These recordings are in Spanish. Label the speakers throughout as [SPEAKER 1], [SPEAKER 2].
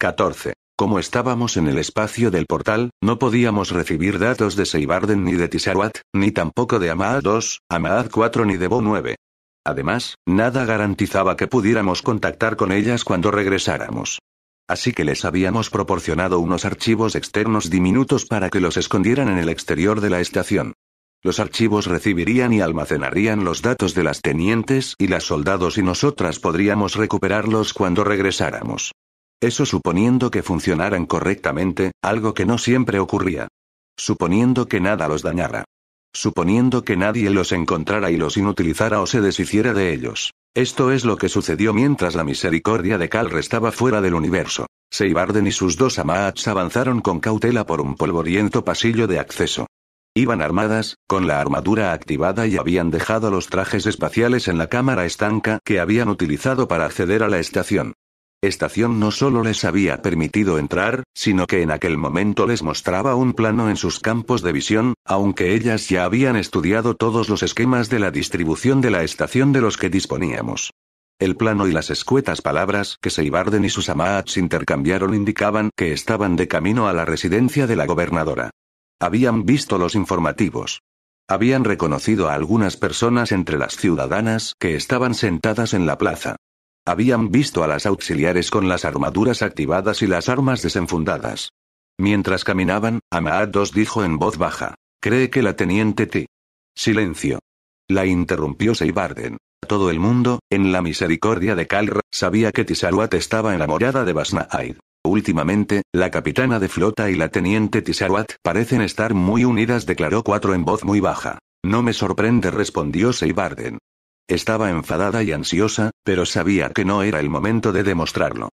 [SPEAKER 1] 14. Como estábamos en el espacio del portal, no podíamos recibir datos de Seibarden ni de Tisharuat, ni tampoco de Amaad 2, Amaad 4 ni de Bo 9. Además, nada garantizaba que pudiéramos contactar con ellas cuando regresáramos. Así que les habíamos proporcionado unos archivos externos diminutos para que los escondieran en el exterior de la estación. Los archivos recibirían y almacenarían los datos de las tenientes y las soldados y nosotras podríamos recuperarlos cuando regresáramos. Eso suponiendo que funcionaran correctamente, algo que no siempre ocurría. Suponiendo que nada los dañara. Suponiendo que nadie los encontrara y los inutilizara o se deshiciera de ellos. Esto es lo que sucedió mientras la misericordia de Kalr estaba fuera del universo. Seibarden y sus dos Amaads avanzaron con cautela por un polvoriento pasillo de acceso. Iban armadas, con la armadura activada y habían dejado los trajes espaciales en la cámara estanca que habían utilizado para acceder a la estación. Estación no solo les había permitido entrar, sino que en aquel momento les mostraba un plano en sus campos de visión, aunque ellas ya habían estudiado todos los esquemas de la distribución de la estación de los que disponíamos. El plano y las escuetas palabras que Seibarden y sus Amaads intercambiaron indicaban que estaban de camino a la residencia de la gobernadora. Habían visto los informativos. Habían reconocido a algunas personas entre las ciudadanas que estaban sentadas en la plaza. Habían visto a las auxiliares con las armaduras activadas y las armas desenfundadas. Mientras caminaban, Amaad 2 dijo en voz baja: «¿Cree que la teniente T?» Silencio. La interrumpió Seibarden. Todo el mundo, en la misericordia de Kalr, sabía que Tisharuat estaba enamorada de Basnaid. Últimamente, la capitana de flota y la teniente Tisharuat parecen estar muy unidas, declaró 4 en voz muy baja. No me sorprende, respondió Seibarden. Estaba enfadada y ansiosa, pero sabía que no era el momento de demostrarlo.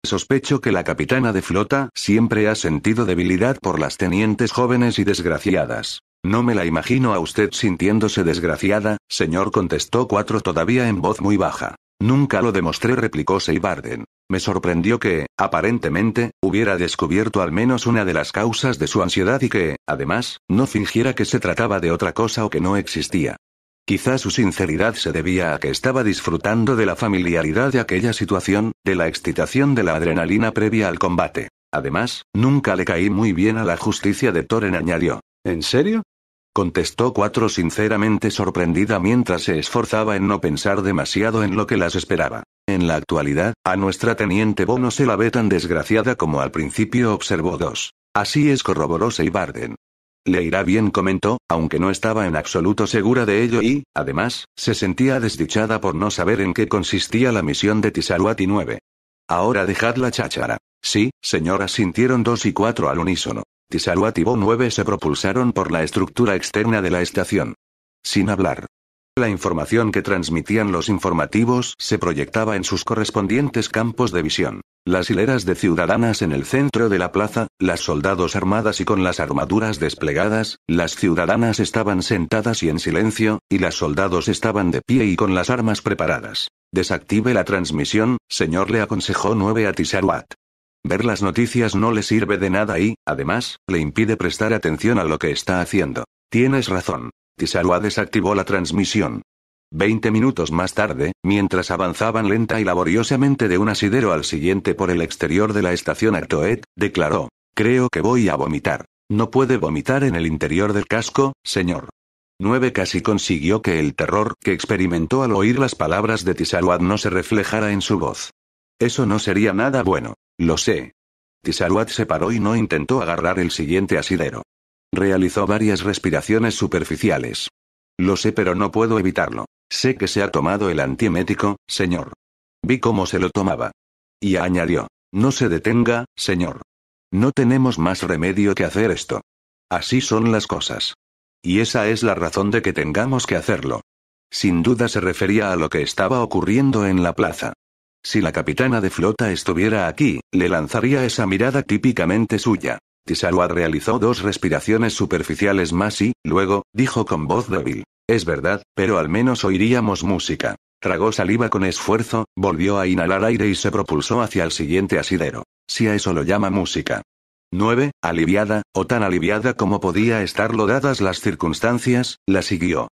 [SPEAKER 1] Sospecho que la capitana de flota siempre ha sentido debilidad por las tenientes jóvenes y desgraciadas. No me la imagino a usted sintiéndose desgraciada, señor, contestó 4 todavía en voz muy baja. Nunca lo demostré, replicó Seibarden. Me sorprendió que, aparentemente, hubiera descubierto al menos una de las causas de su ansiedad y que, además, no fingiera que se trataba de otra cosa o que no existía. Quizá su sinceridad se debía a que estaba disfrutando de la familiaridad de aquella situación, de la excitación de la adrenalina previa al combate. Además, nunca le caí muy bien a la justicia de Thorin, añadió. ¿En serio?, contestó 4 sinceramente sorprendida mientras se esforzaba en no pensar demasiado en lo que las esperaba. En la actualidad, a nuestra teniente Bo no se la ve tan desgraciada como al principio, observó 2. Así es, corroboró Seibarden. Le irá bien, comentó, aunque no estaba en absoluto segura de ello y, además, se sentía desdichada por no saber en qué consistía la misión de Tisharuat y 9. Ahora dejad la cháchara. Sí, señora, sintieron 2 y 4 al unísono. Tisharuat y Bo 9 se propulsaron por la estructura externa de la estación. Sin hablar. La información que transmitían los informativos se proyectaba en sus correspondientes campos de visión. Las hileras de ciudadanas en el centro de la plaza, las soldados armadas y con las armaduras desplegadas, las ciudadanas estaban sentadas y en silencio, y las soldados estaban de pie y con las armas preparadas. Desactive la transmisión, señor, le aconsejó 9 a Tisharuat. Ver las noticias no le sirve de nada y, además, le impide prestar atención a lo que está haciendo. Tienes razón. Tisharuat desactivó la transmisión. 20 minutos más tarde, mientras avanzaban lenta y laboriosamente de un asidero al siguiente por el exterior de la estación Artoet, declaró: «Creo que voy a vomitar». «No puede vomitar en el interior del casco, señor». 9 casi consiguió que el terror que experimentó al oír las palabras de Tisharuat no se reflejara en su voz. Eso no sería nada bueno. Lo sé. Tisharuat se paró y no intentó agarrar el siguiente asidero. Realizó varias respiraciones superficiales. Lo sé, pero no puedo evitarlo. Sé que se ha tomado el antiemético, señor. Vi cómo se lo tomaba. Y añadió: no se detenga, señor. No tenemos más remedio que hacer esto. Así son las cosas. Y esa es la razón de que tengamos que hacerlo. Sin duda se refería a lo que estaba ocurriendo en la plaza. Si la capitana de flota estuviera aquí, le lanzaría esa mirada típicamente suya. Tisharuat realizó 2 respiraciones superficiales más y, luego, dijo con voz débil: es verdad, pero al menos oiríamos música. Tragó saliva con esfuerzo, volvió a inhalar aire y se propulsó hacia el siguiente asidero. Si a eso lo llama música. 9, aliviada, o tan aliviada como podía estarlo dadas las circunstancias, la siguió.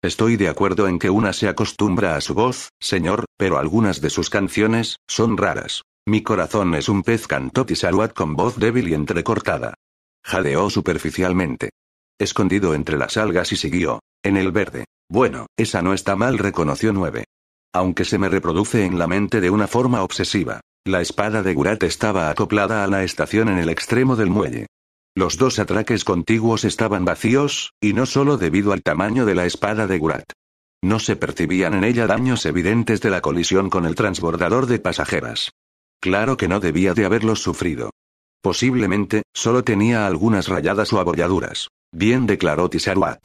[SPEAKER 1] Estoy de acuerdo en que una se acostumbra a su voz, señor, pero algunas de sus canciones son raras. Mi corazón es un pez, cantó Tisaruat con voz débil y entrecortada. Jadeó superficialmente. Escondido entre las algas y siguió. En el verde. Bueno, esa no está mal, reconoció 9. Aunque se me reproduce en la mente de una forma obsesiva. La espada de Gurat estaba acoplada a la estación en el extremo del muelle. Los dos atraques contiguos estaban vacíos, y no solo debido al tamaño de la espada de Gurat. No se percibían en ella daños evidentes de la colisión con el transbordador de pasajeras. Claro que no debía de haberlos sufrido. Posiblemente, solo tenía algunas rayadas o abolladuras. Bien, declaró Tisaruat.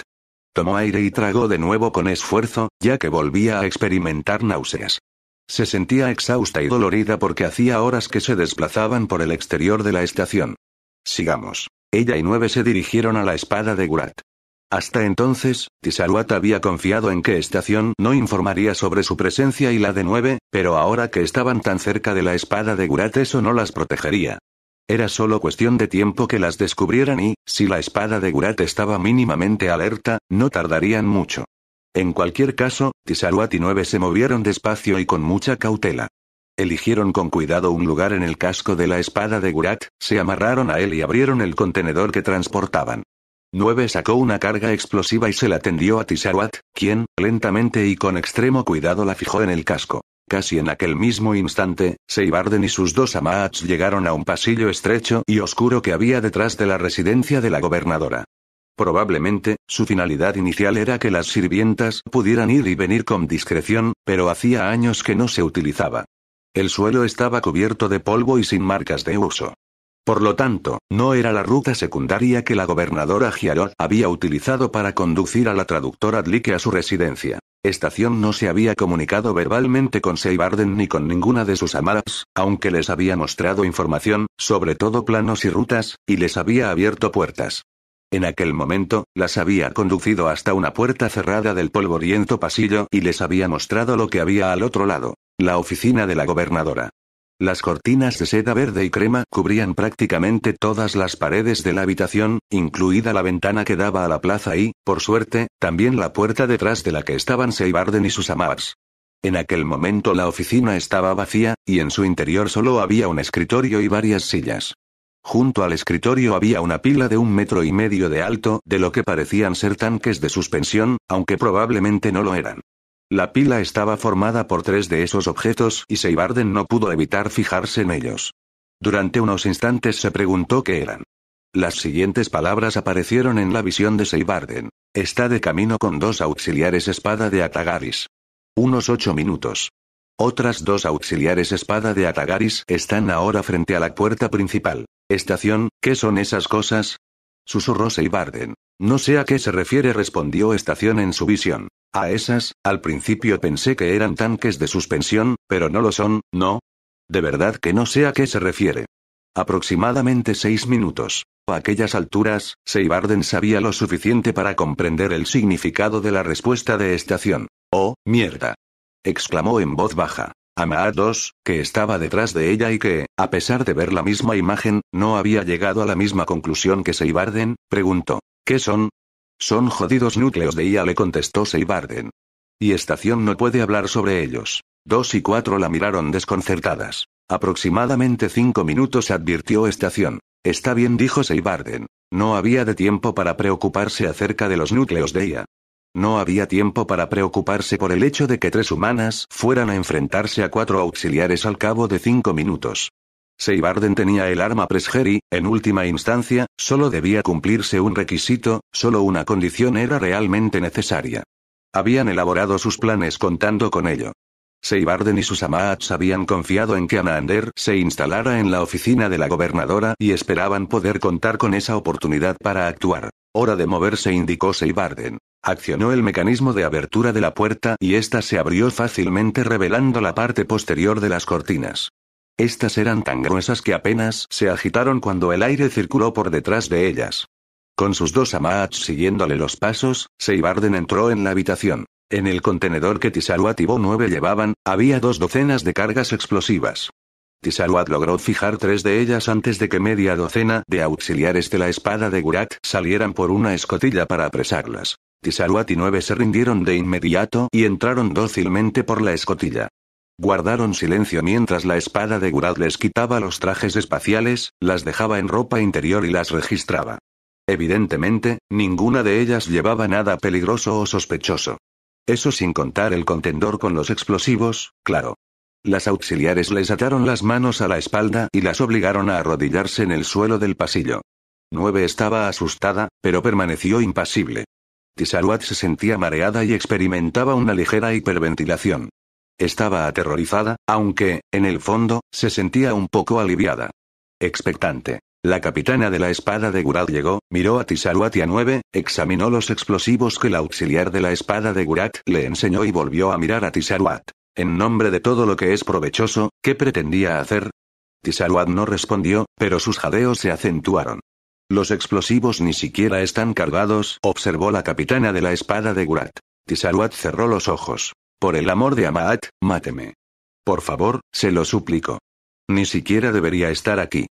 [SPEAKER 1] Tomó aire y tragó de nuevo con esfuerzo, ya que volvía a experimentar náuseas. Se sentía exhausta y dolorida porque hacía horas que se desplazaban por el exterior de la estación. Sigamos. Ella y 9 se dirigieron a la espada de Gurat. Hasta entonces, Tisaruat había confiado en que estación no informaría sobre su presencia y la de 9, pero ahora que estaban tan cerca de la espada de Gurat eso no las protegería. Era solo cuestión de tiempo que las descubrieran y, si la espada de Gurat estaba mínimamente alerta, no tardarían mucho. En cualquier caso, Tisaruat y 9 se movieron despacio y con mucha cautela. Eligieron con cuidado un lugar en el casco de la espada de Gurat, se amarraron a él y abrieron el contenedor que transportaban. 9 sacó una carga explosiva y se la tendió a Tisaruat, quien, lentamente y con extremo cuidado la fijó en el casco. Casi en aquel mismo instante, Seibarden y sus 2 Amaats llegaron a un pasillo estrecho y oscuro que había detrás de la residencia de la gobernadora. Probablemente, su finalidad inicial era que las sirvientas pudieran ir y venir con discreción, pero hacía años que no se utilizaba. El suelo estaba cubierto de polvo y sin marcas de uso. Por lo tanto, no era la ruta secundaria que la gobernadora Giarot había utilizado para conducir a la traductora Adlike a su residencia. Estación no se había comunicado verbalmente con Seibarden ni con ninguna de sus amaras, aunque les había mostrado información, sobre todo planos y rutas, y les había abierto puertas. En aquel momento, las había conducido hasta una puerta cerrada del polvoriento pasillo y les había mostrado lo que había al otro lado, la oficina de la gobernadora. Las cortinas de seda verde y crema cubrían prácticamente todas las paredes de la habitación, incluida la ventana que daba a la plaza y, por suerte, también la puerta detrás de la que estaban Seibarden y sus amaras. En aquel momento la oficina estaba vacía, y en su interior solo había un escritorio y varias sillas. Junto al escritorio había una pila de 1,5 metros de alto, de lo que parecían ser tanques de suspensión, aunque probablemente no lo eran. La pila estaba formada por 3 de esos objetos y Seibarden no pudo evitar fijarse en ellos. Durante unos instantes se preguntó qué eran. Las siguientes palabras aparecieron en la visión de Seibarden. Está de camino con 2 auxiliares espada de Atagaris. Unos 8 minutos. Otras 2 auxiliares espada de Atagaris están ahora frente a la puerta principal. Estación, ¿qué son esas cosas? Susurró Seibarden. No sé a qué se refiere, respondió Estación en su visión. A esas, al principio pensé que eran tanques de suspensión, pero no lo son, ¿no? De verdad que no sé a qué se refiere. Aproximadamente 6 minutos. A aquellas alturas, Seibarden sabía lo suficiente para comprender el significado de la respuesta de Estación. ¡Oh, mierda! Exclamó en voz baja. Amaat 2, que estaba detrás de ella y que, a pesar de ver la misma imagen, no había llegado a la misma conclusión que Seibarden, preguntó. ¿Qué son? Son jodidos núcleos de IA, le contestó Seibarden. Y Estación no puede hablar sobre ellos. 2 y 4 la miraron desconcertadas. Aproximadamente 5 minutos, advirtió Estación. Está bien, dijo Seibarden. No había de tiempo para preocuparse acerca de los núcleos de IA. No había tiempo para preocuparse por el hecho de que 3 humanas fueran a enfrentarse a 4 auxiliares al cabo de 5 minutos. Seibarden tenía el arma Presger y, en última instancia, solo debía cumplirse un requisito, solo una condición era realmente necesaria. Habían elaborado sus planes contando con ello. Seibarden y sus Amaats habían confiado en que Anaander se instalara en la oficina de la gobernadora y esperaban poder contar con esa oportunidad para actuar. Hora de moverse, indicó Seibarden. Accionó el mecanismo de abertura de la puerta y ésta se abrió fácilmente, revelando la parte posterior de las cortinas. Estas eran tan gruesas que apenas se agitaron cuando el aire circuló por detrás de ellas. Con sus 2 Amaats siguiéndole los pasos, Seibarden entró en la habitación. En el contenedor que Tisaruat y Bo-9 llevaban, había 2 docenas de cargas explosivas. Tisaruat logró fijar 3 de ellas antes de que media docena de auxiliares de la espada de Gurat salieran por una escotilla para apresarlas. Tisaruat y 9 se rindieron de inmediato y entraron dócilmente por la escotilla. Guardaron silencio mientras la espada de Gurat les quitaba los trajes espaciales, las dejaba en ropa interior y las registraba. Evidentemente, ninguna de ellas llevaba nada peligroso o sospechoso. Eso sin contar el contendor con los explosivos, claro. Las auxiliares les ataron las manos a la espalda y las obligaron a arrodillarse en el suelo del pasillo. 9 estaba asustada, pero permaneció impasible. Tisaruat se sentía mareada y experimentaba una ligera hiperventilación. Estaba aterrorizada, aunque, en el fondo, se sentía un poco aliviada. Expectante. La capitana de la espada de Gurat llegó, miró a Tisaruat y a 9, examinó los explosivos que la auxiliar de la espada de Gurat le enseñó y volvió a mirar a Tisaruat. En nombre de todo lo que es provechoso, ¿qué pretendía hacer? Tisaruat no respondió, pero sus jadeos se acentuaron. Los explosivos ni siquiera están cargados, observó la capitana de la espada de Gurat. Tisaruat cerró los ojos. Por el amor de Amaat, máteme. Por favor, se lo suplico. Ni siquiera debería estar aquí.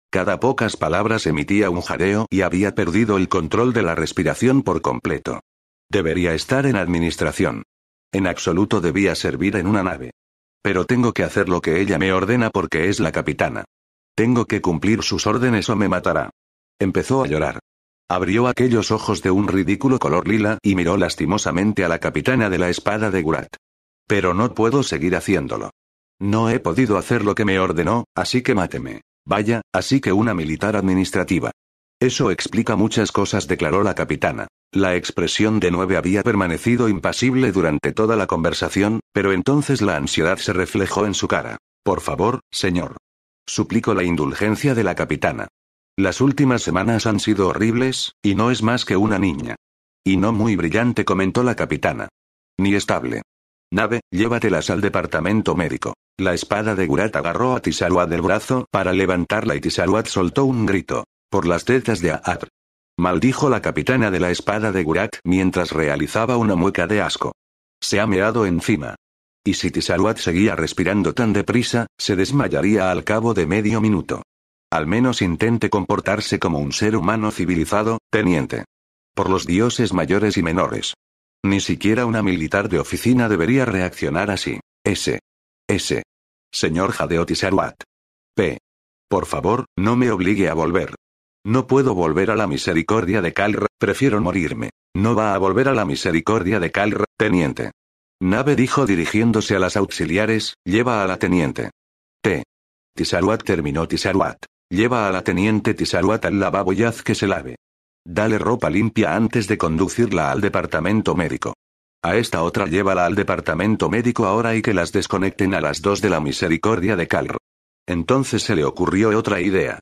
[SPEAKER 1] Cada pocas palabras emitía un jadeo y había perdido el control de la respiración por completo. Debería estar en administración. En absoluto debía servir en una nave. Pero tengo que hacer lo que ella me ordena porque es la capitana. Tengo que cumplir sus órdenes o me matará. Empezó a llorar. Abrió aquellos ojos de un ridículo color lila y miró lastimosamente a la capitana de la espada de Gurat. Pero no puedo seguir haciéndolo. No he podido hacer lo que me ordenó, así que máteme. Vaya, así que una militar administrativa. Eso explica muchas cosas, declaró la capitana. La expresión de 9 había permanecido impasible durante toda la conversación, pero entonces la ansiedad se reflejó en su cara. Por favor, señor. Suplico la indulgencia de la capitana. Las últimas semanas han sido horribles, y no es más que una niña. Y no muy brillante, comentó la capitana. Ni estable. Nave, llévatelas al departamento médico. La espada de Gurat agarró a Tisaruat del brazo para levantarla y Tisaruat soltó un grito. Por las tetas de Aad. Maldijo la capitana de la espada de Gurat mientras realizaba una mueca de asco. Se ha meado encima. Y si Tisaruat seguía respirando tan deprisa, se desmayaría al cabo de medio minuto. Al menos intente comportarse como un ser humano civilizado, teniente. Por los dioses mayores y menores. Ni siquiera una militar de oficina debería reaccionar así. Señor jadeó Tisaruat. Por favor, no me obligue a volver. No puedo volver a la misericordia de Kalr, prefiero morirme. No va a volver a la misericordia de Kalr, teniente. Nave dijo dirigiéndose a las auxiliares, lleva a la teniente. Tisaruat terminó. Tisaruat. Lleva a la teniente Tisaruat al lavabo y haz que se lave. Dale ropa limpia antes de conducirla al departamento médico. A esta otra llévala al departamento médico ahora y que las desconecten a las 2 de la misericordia de Kalr. Entonces se le ocurrió otra idea.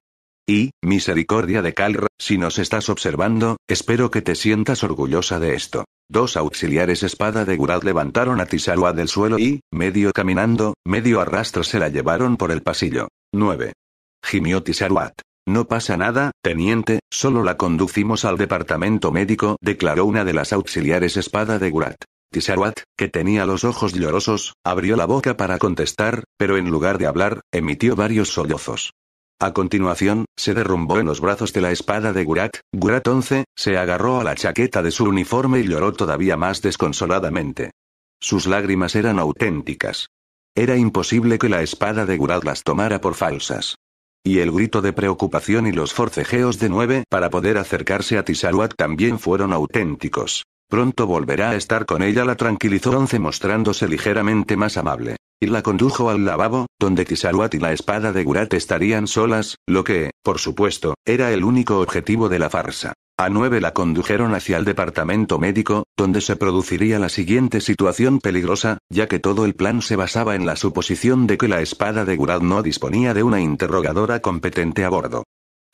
[SPEAKER 1] Misericordia de Kalr, si nos estás observando, espero que te sientas orgullosa de esto. 2 auxiliares espada de Gurat levantaron a Tisaruat del suelo y, medio caminando, medio a rastro se la llevaron por el pasillo. 9. Gimió Tisaruat. No pasa nada, teniente, solo la conducimos al departamento médico, declaró una de las auxiliares espada de Gurat. Tisaruat, que tenía los ojos llorosos, abrió la boca para contestar, pero en lugar de hablar, emitió varios sollozos. A continuación, se derrumbó en los brazos de la espada de Gurat. Gurat 11, se agarró a la chaqueta de su uniforme y lloró todavía más desconsoladamente. Sus lágrimas eran auténticas. Era imposible que la espada de Gurat las tomara por falsas. Y el grito de preocupación y los forcejeos de 9 para poder acercarse a Tisaruat también fueron auténticos. Pronto volverá a estar con ella, la tranquilizó 11 mostrándose ligeramente más amable. Y la condujo al lavabo, donde Tisaruat y la espada de Gurat estarían solas, lo que, por supuesto, era el único objetivo de la farsa. A 9 la condujeron hacia el departamento médico, donde se produciría la siguiente situación peligrosa, ya que todo el plan se basaba en la suposición de que la espada de Gurat no disponía de una interrogadora competente a bordo.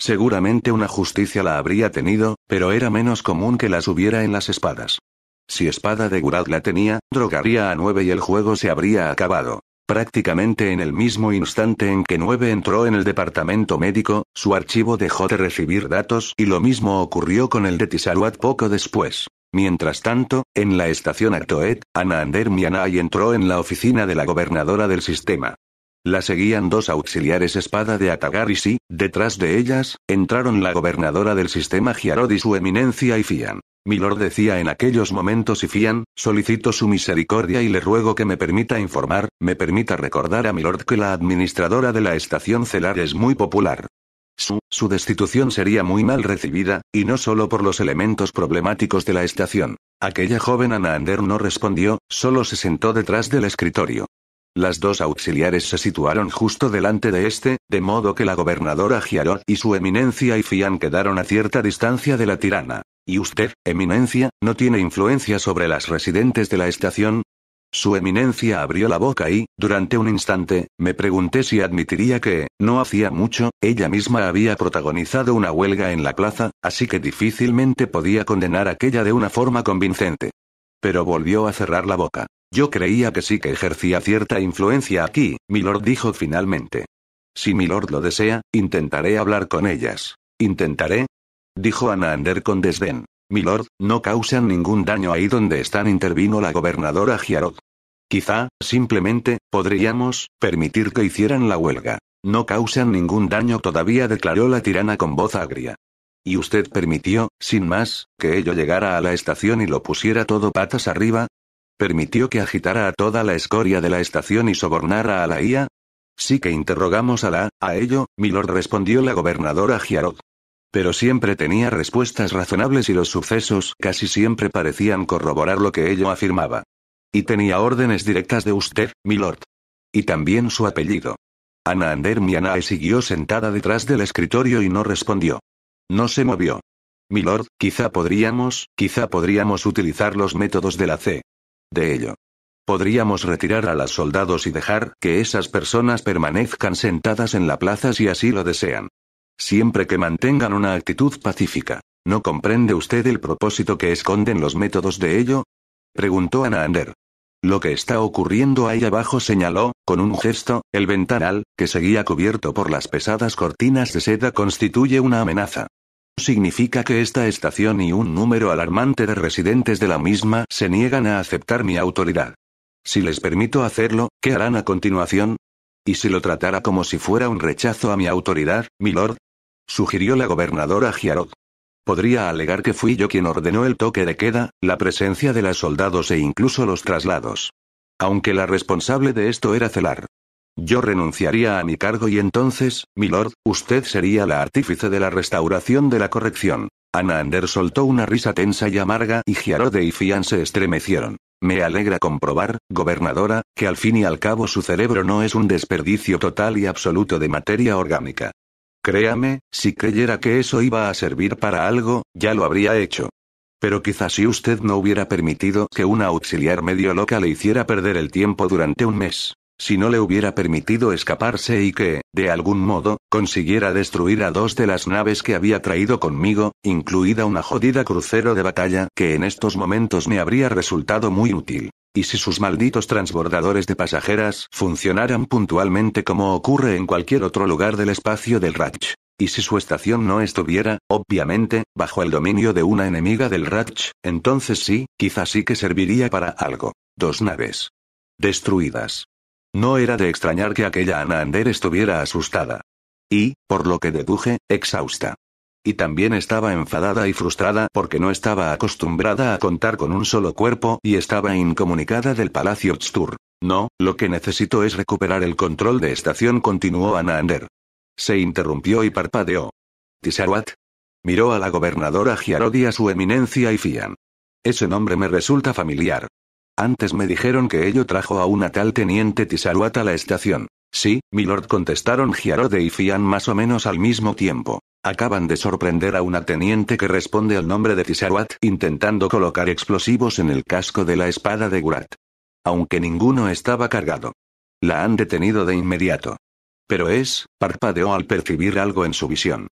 [SPEAKER 1] Seguramente una justicia la habría tenido, pero era menos común que las hubiera en las espadas. Si espada de Gurat la tenía, drogaría a 9 y el juego se habría acabado. Prácticamente en el mismo instante en que 9 entró en el departamento médico, su archivo dejó de recibir datos y lo mismo ocurrió con el de Tisaruat poco después. Mientras tanto, en la estación Artoet, Ana Ander Mianai entró en la oficina de la gobernadora del sistema. La seguían dos auxiliares espada de Atagaris y, detrás de ellas, entraron la gobernadora del sistema Giarod y su eminencia Ifian. Milord decía en aquellos momentos Ifian, solicito su misericordia y le ruego que me permita recordar a Milord que la administradora de la estación Celar es muy popular. Su destitución sería muy mal recibida, y no solo por los elementos problemáticos de la estación. Aquella joven Anaander no respondió, solo se sentó detrás del escritorio. Las dos auxiliares se situaron justo delante de este, de modo que la gobernadora Giarod y su eminencia Ifian quedaron a cierta distancia de la tirana. ¿Y usted, eminencia, no tiene influencia sobre las residentes de la estación? Su eminencia abrió la boca y, durante un instante, me pregunté si admitiría que, no hacía mucho, ella misma había protagonizado una huelga en la plaza, así que difícilmente podía condenar aquella de una forma convincente. Pero volvió a cerrar la boca. Yo creía que sí que ejercía cierta influencia aquí, Milord dijo finalmente. Si Milord lo desea, intentaré hablar con ellas. ¿Intentaré? Dijo Anaander con desdén. Milord, no causan ningún daño ahí donde están, intervino la gobernadora Giarod. Quizá, simplemente, podríamos permitir que hicieran la huelga. No causan ningún daño todavía, declaró la tirana con voz agria. ¿Y usted permitió, sin más, que ello llegara a la estación y lo pusiera todo patas arriba? ¿Permitió que agitara a toda la escoria de la estación y sobornara a la IA? Sí que interrogamos a ello, Milord, respondió la gobernadora Giarod. Pero siempre tenía respuestas razonables y los sucesos casi siempre parecían corroborar lo que ello afirmaba. Y tenía órdenes directas de usted, Milord. Y también su apellido. Anaander Mianae siguió sentada detrás del escritorio y no respondió. No se movió. Milord, quizá podríamos utilizar los métodos de la C. De ello. Podríamos retirar a los soldados y dejar que esas personas permanezcan sentadas en la plaza si así lo desean. Siempre que mantengan una actitud pacífica. ¿No comprende usted el propósito que esconden los métodos de ello? Preguntó Anaander. Lo que está ocurriendo ahí abajo, señaló, con un gesto, el ventanal, que seguía cubierto por las pesadas cortinas de seda, constituye una amenaza. Significa que esta estación y un número alarmante de residentes de la misma se niegan a aceptar mi autoridad. Si les permito hacerlo, ¿qué harán a continuación? ¿Y si lo tratara como si fuera un rechazo a mi autoridad, Milord? Sugirió la gobernadora Giarod. Podría alegar que fui yo quien ordenó el toque de queda, la presencia de los soldados e incluso los traslados. Aunque la responsable de esto era Celar. Yo renunciaría a mi cargo y entonces, Milord, usted sería la artífice de la restauración de la corrección. Anaander soltó una risa tensa y amarga y Giarod e Ifian se estremecieron. Me alegra comprobar, gobernadora, que al fin y al cabo su cerebro no es un desperdicio total y absoluto de materia orgánica. Créame, si creyera que eso iba a servir para algo, ya lo habría hecho. Pero quizás si usted no hubiera permitido que una auxiliar medio loca le hiciera perder el tiempo durante un mes. Si no le hubiera permitido escaparse y que, de algún modo, consiguiera destruir a dos de las naves que había traído conmigo, incluida una jodida crucero de batalla que en estos momentos me habría resultado muy útil. Y si sus malditos transbordadores de pasajeras funcionaran puntualmente como ocurre en cualquier otro lugar del espacio del Ratch. Y si su estación no estuviera, obviamente, bajo el dominio de una enemiga del Ratch, entonces sí, quizás sí que serviría para algo. 2 naves destruidas. No era de extrañar que aquella Anaander estuviera asustada. Y, por lo que deduje, exhausta. Y también estaba enfadada y frustrada porque no estaba acostumbrada a contar con un solo cuerpo y estaba incomunicada del Palacio Tstur. No, lo que necesito es recuperar el control de estación, continuó Anaander. Se interrumpió y parpadeó. ¿Tisarwat? Miró a la gobernadora Giarod y a su eminencia Ifian. Ese nombre me resulta familiar. Antes me dijeron que ello trajo a una tal teniente Tisarwat a la estación. Sí, milord, contestaron Giarod e Ifian más o menos al mismo tiempo. Acaban de sorprender a una teniente que responde al nombre de Tisarwat intentando colocar explosivos en el casco de la espada de Gurat. Aunque ninguno estaba cargado. La han detenido de inmediato. Pero parpadeó al percibir algo en su visión.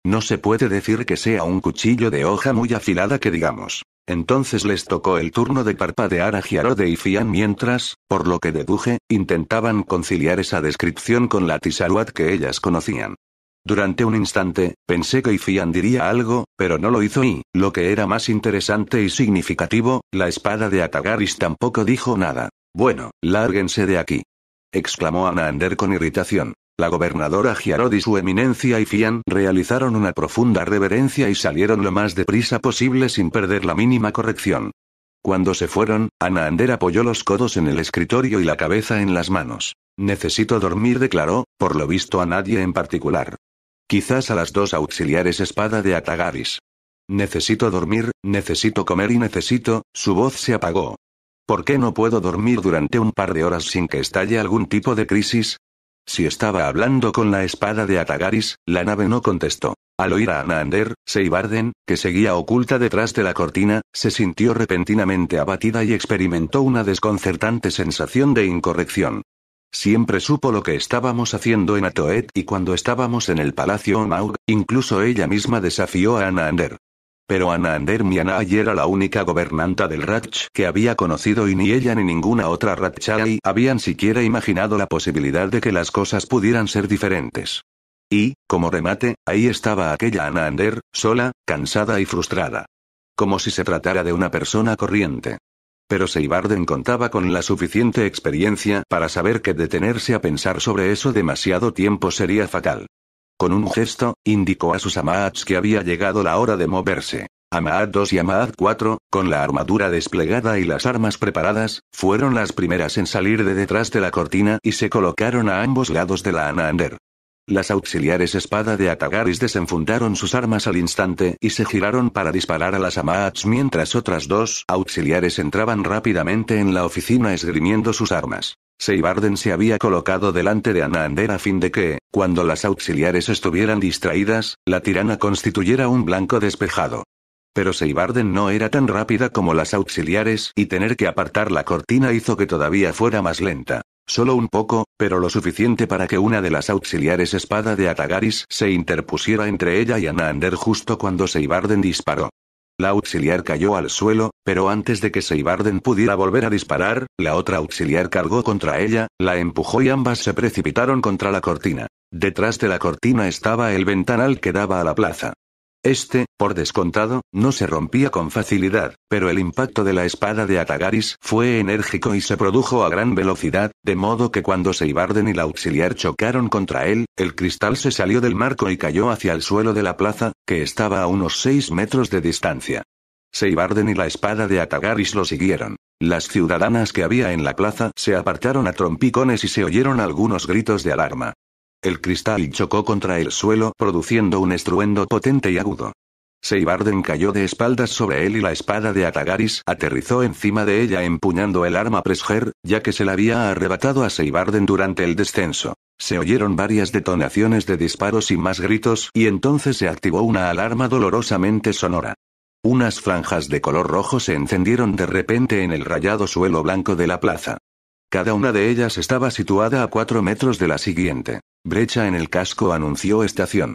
[SPEAKER 1] No se puede decir que sea un cuchillo de hoja muy afilada que digamos. Entonces les tocó el turno de parpadear a Giarod e Ifian mientras, por lo que deduje, intentaban conciliar esa descripción con la Tisarwat que ellas conocían. Durante un instante, pensé que Ifian diría algo, pero no lo hizo y, lo que era más interesante y significativo, la espada de Atagaris tampoco dijo nada. Bueno, lárguense de aquí. exclamó Anander con irritación. La gobernadora Giarod y su eminencia Ifian realizaron una profunda reverencia y salieron lo más deprisa posible sin perder la mínima corrección. Cuando se fueron, Anander apoyó los codos en el escritorio y la cabeza en las manos. Necesito dormir, declaró, por lo visto a nadie en particular. Quizás a las 2 auxiliares espada de Atagaris. Necesito dormir, necesito comer y necesito... Su voz se apagó. ¿Por qué no puedo dormir durante un par de horas sin que estalle algún tipo de crisis? Si estaba hablando con la espada de Atagaris, la nave no contestó. Al oír a Anander, Seibarden, que seguía oculta detrás de la cortina, se sintió repentinamente abatida y experimentó una desconcertante sensación de incorrección. Siempre supo lo que estábamos haciendo en Atoet y cuando estábamos en el Palacio Omaug, incluso ella misma desafió a Anander. Pero Anander Mianai era la única gobernanta del Ratch que había conocido y ni ella ni ninguna otra Ratchai habían siquiera imaginado la posibilidad de que las cosas pudieran ser diferentes. Y, como remate, ahí estaba aquella Anander, sola, cansada y frustrada. Como si se tratara de una persona corriente. Pero Seibarden contaba con la suficiente experiencia para saber que detenerse a pensar sobre eso demasiado tiempo sería fatal. Con un gesto, indicó a sus Amaats que había llegado la hora de moverse. Amaat 2 y Amaat 4, con la armadura desplegada y las armas preparadas, fueron las primeras en salir de detrás de la cortina y se colocaron a ambos lados de la Anander. Las auxiliares espada de Atagaris desenfundaron sus armas al instante y se giraron para disparar a las Amaats mientras otras 2 auxiliares entraban rápidamente en la oficina esgrimiendo sus armas. Seibarden se había colocado delante de Anander a fin de que, cuando las auxiliares estuvieran distraídas, la tirana constituyera un blanco despejado. Pero Seibarden no era tan rápida como las auxiliares y tener que apartar la cortina hizo que todavía fuera más lenta. Solo un poco, pero lo suficiente para que una de las auxiliares espada de Atagaris se interpusiera entre ella y Anander justo cuando Seibarden disparó. La auxiliar cayó al suelo, pero antes de que Seibarden pudiera volver a disparar, la otra auxiliar cargó contra ella, la empujó y ambas se precipitaron contra la cortina. Detrás de la cortina estaba el ventanal que daba a la plaza. Por descontado, no se rompía con facilidad, pero el impacto de la espada de Atagaris fue enérgico y se produjo a gran velocidad, de modo que cuando Seibarden y la auxiliar chocaron contra él, el cristal se salió del marco y cayó hacia el suelo de la plaza, que estaba a unos 6 metros de distancia. Seibarden y la espada de Atagaris lo siguieron. Las ciudadanas que había en la plaza se apartaron a trompicones y se oyeron algunos gritos de alarma. El cristal chocó contra el suelo produciendo un estruendo potente y agudo. Seibarden cayó de espaldas sobre él y la espada de Atagaris aterrizó encima de ella empuñando el arma Presger, ya que se la había arrebatado a Seibarden durante el descenso. Se oyeron varias detonaciones de disparos y más gritos y entonces se activó una alarma dolorosamente sonora. Unas franjas de color rojo se encendieron de repente en el rayado suelo blanco de la plaza. Cada una de ellas estaba situada a 4 metros de la siguiente. Brecha en el casco anunció estación.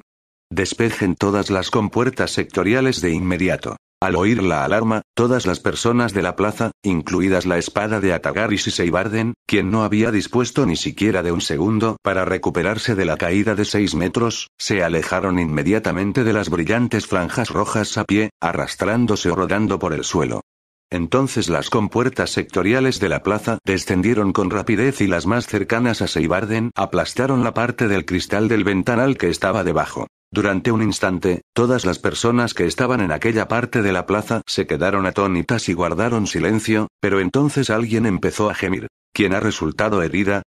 [SPEAKER 1] Despejen todas las compuertas sectoriales de inmediato. Al oír la alarma, todas las personas de la plaza, incluidas la espada de Atagaris y Seibarden, quien no había dispuesto ni siquiera de un segundo para recuperarse de la caída de 6 metros, se alejaron inmediatamente de las brillantes franjas rojas a pie, arrastrándose o rodando por el suelo. Entonces las compuertas sectoriales de la plaza descendieron con rapidez y las más cercanas a Seibarden aplastaron la parte del cristal del ventanal que estaba debajo. Durante un instante, todas las personas que estaban en aquella parte de la plaza se quedaron atónitas y guardaron silencio, pero entonces alguien empezó a gemir. ¿Quién ha resultado herida?,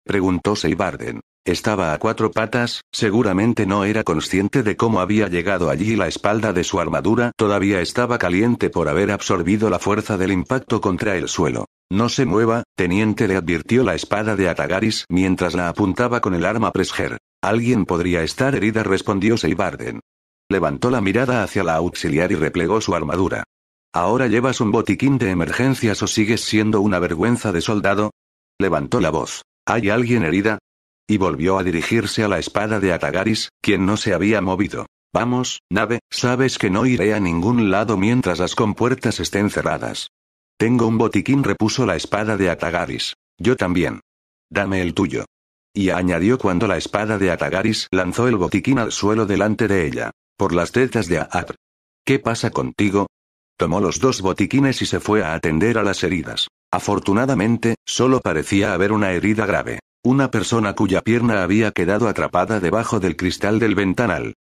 [SPEAKER 1] preguntó Seibarden. Estaba a 4 patas, seguramente no era consciente de cómo había llegado allí y la espalda de su armadura todavía estaba caliente por haber absorbido la fuerza del impacto contra el suelo. No se mueva, teniente, le advirtió la espada de Atagaris mientras la apuntaba con el arma Presger. Alguien podría estar herida, respondió Seibarden. Levantó la mirada hacia la auxiliar y replegó su armadura. ¿Ahora llevas un botiquín de emergencias o sigues siendo una vergüenza de soldado? Levantó la voz. ¿Hay alguien herida? Y volvió a dirigirse a la espada de Atagaris, quien no se había movido. Vamos, nave, sabes que no iré a ningún lado mientras las compuertas estén cerradas. Tengo un botiquín, repuso la espada de Atagaris. Yo también. Dame el tuyo. Y añadió cuando la espada de Atagaris lanzó el botiquín al suelo delante de ella. Por las tetas de Aap. ¿Qué pasa contigo? Tomó los 2 botiquines y se fue a atender a las heridas. Afortunadamente, solo parecía haber una herida grave. Una persona cuya pierna había quedado atrapada debajo del cristal del ventanal.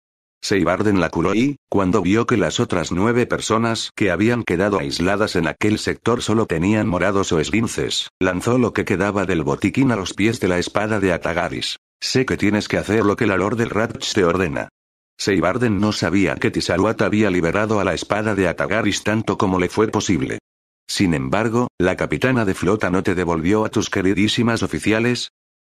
[SPEAKER 1] Seibarden la curó y, cuando vio que las otras 9 personas que habían quedado aisladas en aquel sector solo tenían morados o esguinces, lanzó lo que quedaba del botiquín a los pies de la espada de Atagaris. Sé que tienes que hacer lo que la Lord del Ratch te ordena. Seibarden no sabía que Tisaruat había liberado a la espada de Atagaris tanto como le fue posible. Sin embargo, ¿la capitana de flota no te devolvió a tus queridísimas oficiales?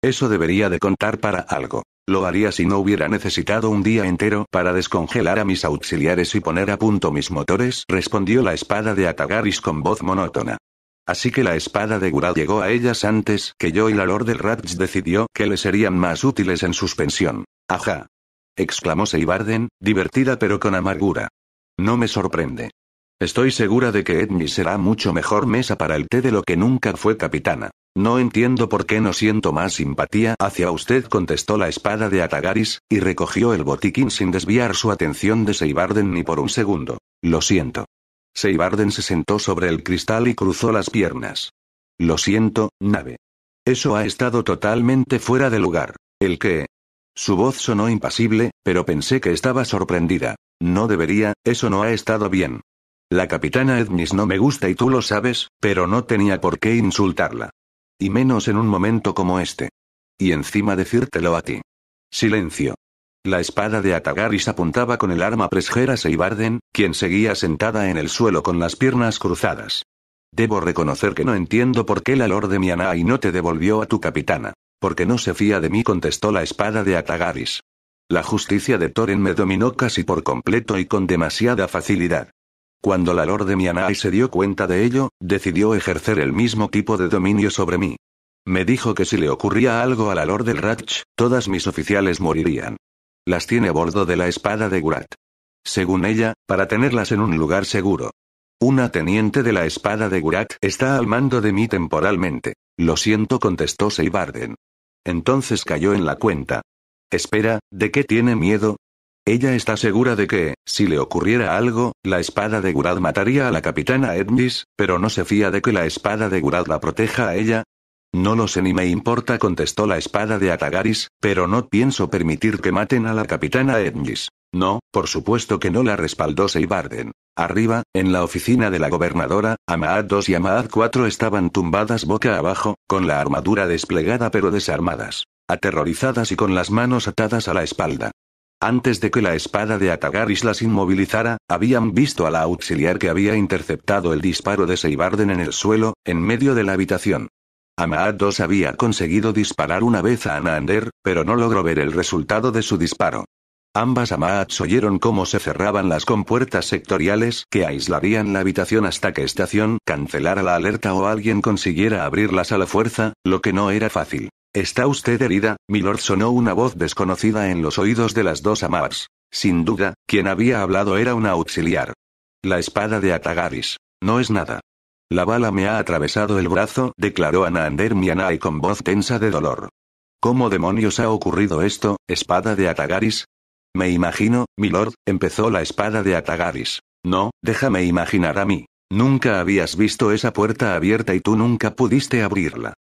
[SPEAKER 1] Eso debería de contar para algo. Lo haría si no hubiera necesitado un día entero para descongelar a mis auxiliares y poner a punto mis motores, respondió la espada de Atagaris con voz monótona. Así que la espada de Gurad llegó a ellas antes que yo y la Lord del Ratch decidió que le serían más útiles en suspensión. Ajá. Exclamó Seibarden, divertida pero con amargura. No me sorprende. Estoy segura de que Edmi será mucho mejor mesa para el té de lo que nunca fue capitana. No entiendo por qué no siento más simpatía hacia usted, contestó la espada de Atagaris, y recogió el botiquín sin desviar su atención de Seibarden ni por un segundo. Lo siento. Seibarden se sentó sobre el cristal y cruzó las piernas. Lo siento, nave. Eso ha estado totalmente fuera de lugar. ¿El qué? Su voz sonó impasible, pero pensé que estaba sorprendida. No debería, eso no ha estado bien. La capitana Edmis no me gusta y tú lo sabes, pero no tenía por qué insultarla. Y menos en un momento como este. Y encima decírtelo a ti. Silencio. La espada de Atagaris apuntaba con el arma presger a Seibarden, quien seguía sentada en el suelo con las piernas cruzadas. Debo reconocer que no entiendo por qué la Lord de Mianai no te devolvió a tu capitana. Porque no se fía de mí, contestó la espada de Atagaris. La justicia de Thorin me dominó casi por completo y con demasiada facilidad. Cuando la Lord de Mianai se dio cuenta de ello, decidió ejercer el mismo tipo de dominio sobre mí. Me dijo que si le ocurría algo a la Lord del Ratch, todas mis oficiales morirían. Las tiene a bordo de la espada de Gurat. Según ella, para tenerlas en un lugar seguro. Una teniente de la espada de Gurat está al mando de mí temporalmente. Lo siento, contestó Seibarden. Entonces cayó en la cuenta. Espera, ¿de qué tiene miedo? Ella está segura de que, si le ocurriera algo, la espada de Gurad mataría a la capitana Edmis, pero no se fía de que la espada de Gurad la proteja a ella. No lo sé ni me importa, contestó la espada de Atagaris, pero no pienso permitir que maten a la capitana Edmis. No, por supuesto que no, la respaldó Seibarden. Arriba, en la oficina de la gobernadora, Amaad 2 y Amaad 4 estaban tumbadas boca abajo, con la armadura desplegada pero desarmadas, aterrorizadas y con las manos atadas a la espalda. Antes de que la espada de Atagaris las inmovilizara, habían visto a la auxiliar que había interceptado el disparo de Seibarden en el suelo, en medio de la habitación. Amaad 2 había conseguido disparar una vez a Anander, pero no logró ver el resultado de su disparo. Ambas Amaads oyeron cómo se cerraban las compuertas sectoriales que aislarían la habitación hasta que Estación cancelara la alerta o alguien consiguiera abrirlas a la fuerza, lo que no era fácil. ¿Está usted herida, milord?, sonó una voz desconocida en los oídos de las dos Amaads. Sin duda, quien había hablado era una auxiliar. La espada de Atagaris. No es nada. La bala me ha atravesado el brazo, declaró Anander Mianai con voz tensa de dolor. ¿Cómo demonios ha ocurrido esto, espada de Atagaris? Me imagino, milord, empezó la espada de Atagaris. No, déjame imaginar a mí. Nunca habías visto esa puerta abierta y tú nunca pudiste abrirla.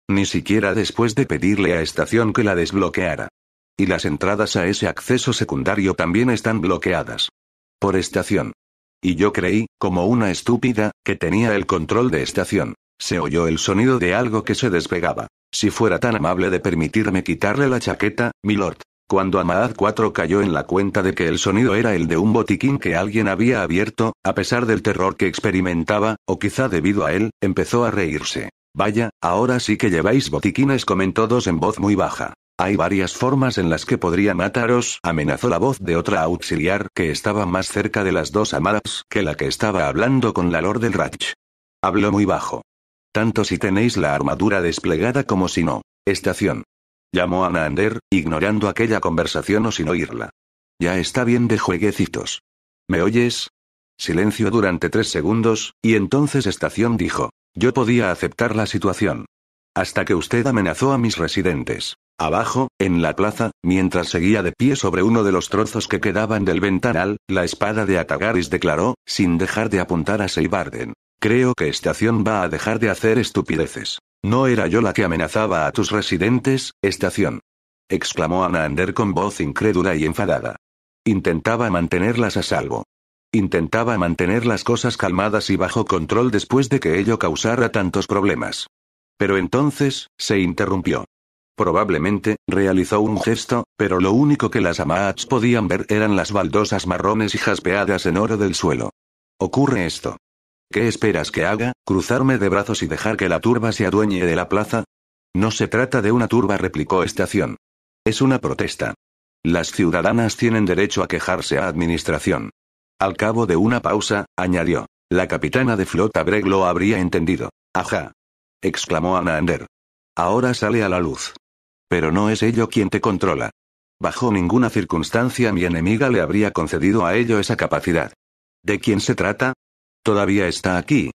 [SPEAKER 1] Ni siquiera después de pedirle a Estación que la desbloqueara. Y las entradas a ese acceso secundario también están bloqueadas. Por Estación. Y yo creí, como una estúpida, que tenía el control de Estación. Se oyó el sonido de algo que se despegaba. Si fuera tan amable de permitirme quitarle la chaqueta, milord. Cuando Amaad 4 cayó en la cuenta de que el sonido era el de un botiquín que alguien había abierto, a pesar del terror que experimentaba, o quizá debido a él, empezó a reírse. Vaya, ahora sí que lleváis botiquines, comentó dos en voz muy baja. Hay varias formas en las que podría mataros, amenazó la voz de otra auxiliar que estaba más cerca de las dos Amadas que la que estaba hablando con la Lord del Ratch. Habló muy bajo. Tanto si tenéis la armadura desplegada como si no. Estación. Llamó a Anander, ignorando aquella conversación o sin oírla. Ya está bien de jueguecitos. ¿Me oyes? Silencio durante 3 segundos, y entonces Estación dijo. Yo podía aceptar la situación. Hasta que usted amenazó a mis residentes. Abajo, en la plaza, mientras seguía de pie sobre uno de los trozos que quedaban del ventanal, la espada de Atagaris declaró, sin dejar de apuntar a Seibarden. Creo que Estación va a dejar de hacer estupideces. No era yo la que amenazaba a tus residentes, estación. Exclamó Anaander con voz incrédula y enfadada. Intentaba mantenerlas a salvo. Intentaba mantener las cosas calmadas y bajo control después de que ello causara tantos problemas. Pero entonces, se interrumpió. Probablemente, realizó un gesto, pero lo único que las Amaats podían ver eran las baldosas marrones y jaspeadas en oro del suelo. Ocurre esto. ¿Qué esperas que haga? ¿Cruzarme de brazos y dejar que la turba se adueñe de la plaza? No se trata de una turba, replicó Estación. Es una protesta. Las ciudadanas tienen derecho a quejarse a administración. Al cabo de una pausa, añadió. La capitana de flota Breg lo habría entendido. Ajá. Exclamó Anaander. Ahora sale a la luz. Pero no es ello quien te controla. Bajo ninguna circunstancia mi enemiga le habría concedido a ello esa capacidad. ¿De quién se trata? Todavía está aquí.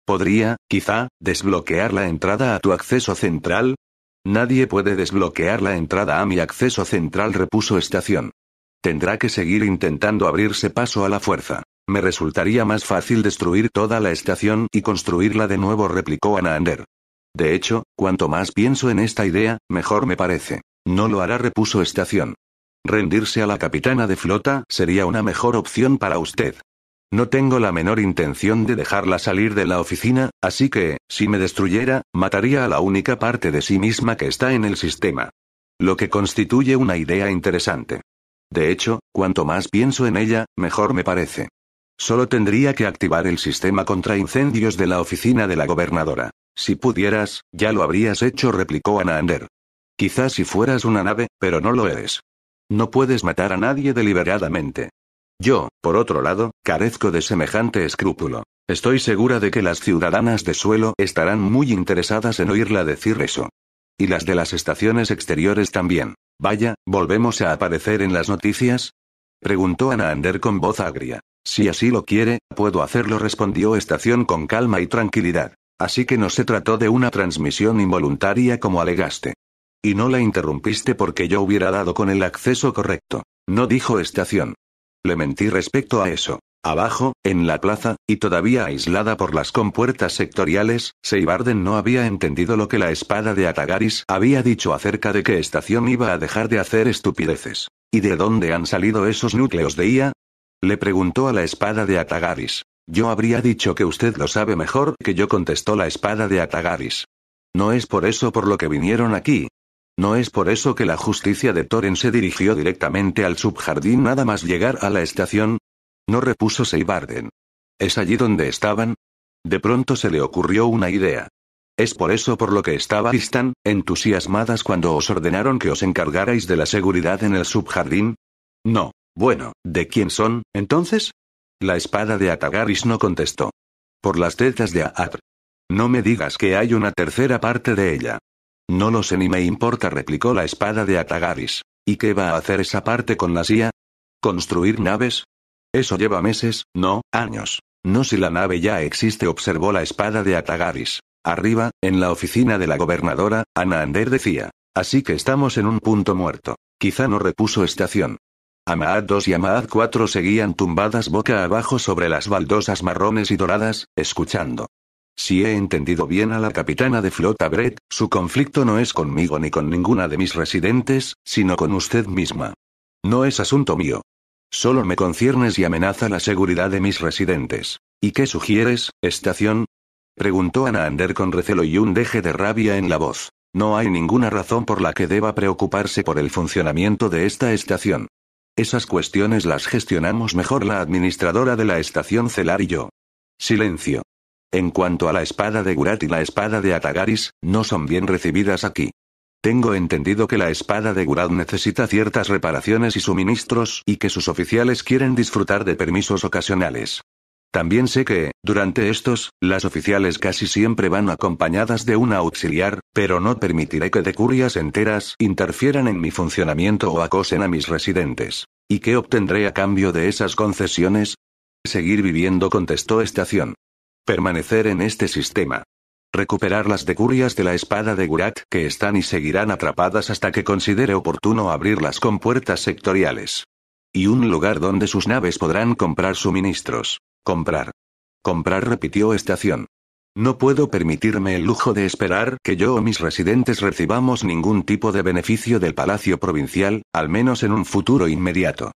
[SPEAKER 1] ¿Podría, quizá, desbloquear la entrada a tu acceso central? Nadie puede desbloquear la entrada a mi acceso central, repuso Estación. Tendrá que seguir intentando abrirse paso a la fuerza. Me resultaría más fácil destruir toda la estación y construirla de nuevo, replicó Anaander. De hecho, cuanto más pienso en esta idea, mejor me parece. No lo hará, repuso Estación. Rendirse a la capitana de flota sería una mejor opción para usted. No tengo la menor intención de dejarla salir de la oficina, así que, si me destruyera, mataría a la única parte de sí misma que está en el sistema. Lo que constituye una idea interesante. De hecho, cuanto más pienso en ella, mejor me parece. Solo tendría que activar el sistema contra incendios de la oficina de la gobernadora. Si pudieras, ya lo habrías hecho, replicó Anaander. Quizás si fueras una nave, pero no lo eres. No puedes matar a nadie deliberadamente. Yo, por otro lado, carezco de semejante escrúpulo. Estoy segura de que las ciudadanas de suelo estarán muy interesadas en oírla decir eso. Y las de las estaciones exteriores también. Vaya, ¿volvemos a aparecer en las noticias? Preguntó Anaander con voz agria. Si así lo quiere, puedo hacerlo, respondió Estación con calma y tranquilidad. Así que no se trató de una transmisión involuntaria como alegaste. Y no la interrumpiste porque yo hubiera dado con el acceso correcto. No, dijo Estación. Le mentí respecto a eso. Abajo, en la plaza, y todavía aislada por las compuertas sectoriales, Seibarden no había entendido lo que la espada de Atagaris había dicho acerca de que Estación iba a dejar de hacer estupideces. ¿Y de dónde han salido esos núcleos de IA? Le preguntó a la espada de Atagaris. Yo habría dicho que usted lo sabe mejor que yo, contestó la espada de Atagaris. No es por eso por lo que vinieron aquí. No es por eso que la justicia de Toren se dirigió directamente al subjardín nada más llegar a la estación. No, repuso Seibarden. ¿Es allí donde estaban? De pronto se le ocurrió una idea. ¿Es por eso por lo que estabais tan entusiasmadas cuando os ordenaron que os encargarais de la seguridad en el subjardín? No. Bueno, ¿de quién son, entonces? La espada de Atagaris no contestó. Por las tetas de Aatr. No me digas que hay una tercera parte de ella. No lo sé ni me importa, replicó la espada de Atagaris. ¿Y qué va a hacer esa parte con la IA? ¿Construir naves? Eso lleva meses, no, años. No, si la nave ya existe, observó la espada de Atagaris. Arriba, en la oficina de la gobernadora, Anaander decía. Así que estamos en un punto muerto. Quizá no, repuso Estación. Amaat 2 y Amaat 4 seguían tumbadas boca abajo sobre las baldosas marrones y doradas, escuchando. Si he entendido bien a la capitana de flota Brett, su conflicto no es conmigo ni con ninguna de mis residentes, sino con usted misma. No es asunto mío. Solo me conciernes y amenaza la seguridad de mis residentes. ¿Y qué sugieres, Estación? Preguntó Anaander con recelo y un deje de rabia en la voz. No hay ninguna razón por la que deba preocuparse por el funcionamiento de esta estación. Esas cuestiones las gestionamos mejor la administradora de la estación Celar y yo. Silencio. En cuanto a la espada de Gurat y la espada de Atagaris, no son bien recibidas aquí. Tengo entendido que la espada de Gurat necesita ciertas reparaciones y suministros y que sus oficiales quieren disfrutar de permisos ocasionales. También sé que, durante estos, las oficiales casi siempre van acompañadas de una auxiliar, pero no permitiré que decurias enteras interfieran en mi funcionamiento o acosen a mis residentes. ¿Y qué obtendré a cambio de esas concesiones? Seguir viviendo, contestó Estación. Permanecer en este sistema. Recuperar las decurias de la espada de Gurat que están y seguirán atrapadas hasta que considere oportuno abrir las compuertas sectoriales. Y un lugar donde sus naves podrán comprar suministros. Comprar. Comprar, repitió Estación. No puedo permitirme el lujo de esperar que yo o mis residentes recibamos ningún tipo de beneficio del Palacio Provincial, al menos en un futuro inmediato.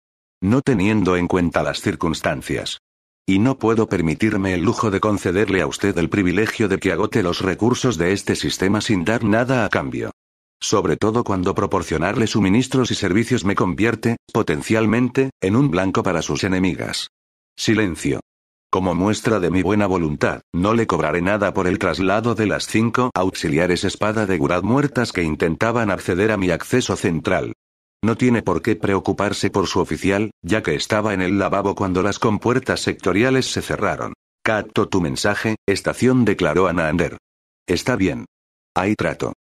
[SPEAKER 1] No teniendo en cuenta las circunstancias. Y no puedo permitirme el lujo de concederle a usted el privilegio de que agote los recursos de este sistema sin dar nada a cambio. Sobre todo cuando proporcionarle suministros y servicios me convierte, potencialmente, en un blanco para sus enemigas. Silencio. Como muestra de mi buena voluntad, no le cobraré nada por el traslado de las 5 auxiliares espada de Gurad muertas que intentaban acceder a mi acceso central. No tiene por qué preocuparse por su oficial, ya que estaba en el lavabo cuando las compuertas sectoriales se cerraron. Capto tu mensaje, estación, declaró Anaander. Está bien. Hay trato.